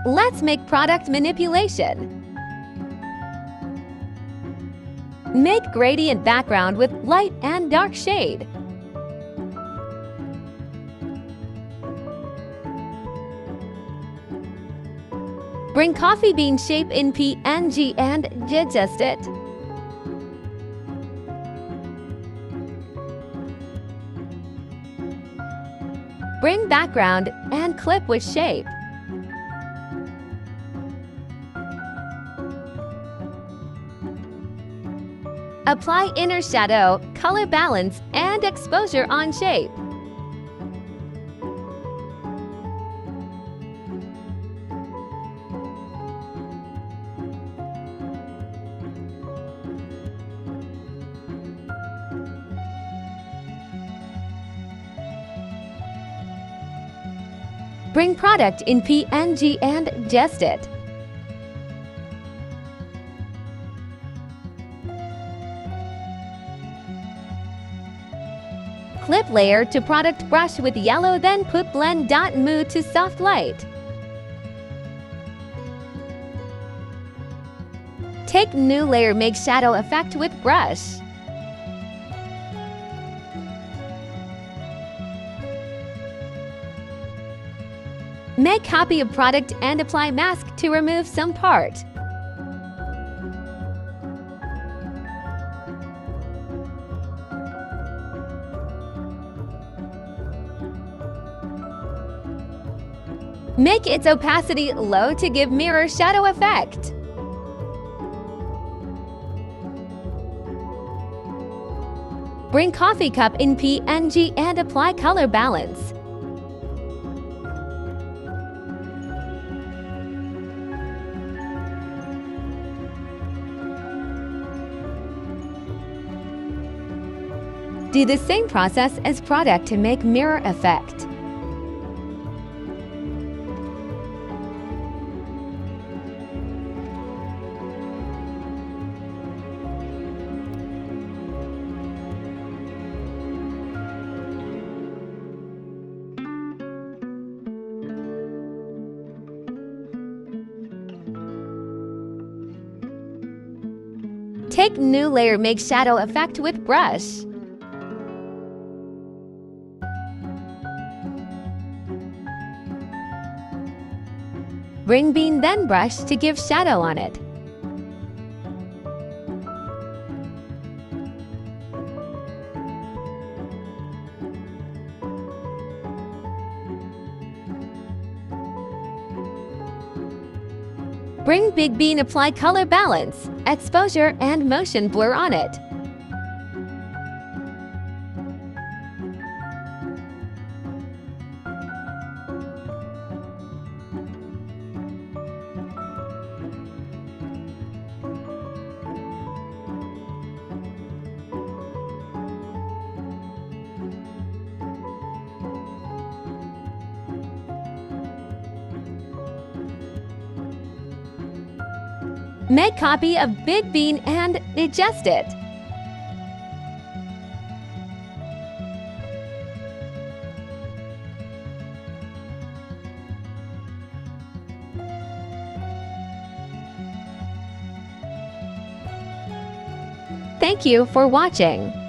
Let's make product manipulation. Make gradient background with light and dark shade. Bring coffee bean shape in PNG and adjust it. Bring background and clip with shape. Apply inner shadow, color balance, and exposure on shape. Bring product in PNG and adjust it. Clip layer to product brush with yellow, then put blend dot move to soft light. Take new layer, make shadow effect with brush. Make copy of product and apply mask to remove some part. Make its opacity low to give mirror shadow effect. Bring coffee cup in PNG and apply color balance. Do the same process as product to make mirror effect. Take new layer, make shadow effect with brush. Bring bean then brush to give shadow on it. Bring big bean, apply color balance, exposure and motion blur on it. Make copy of big bean and adjust it. Thank you for watching.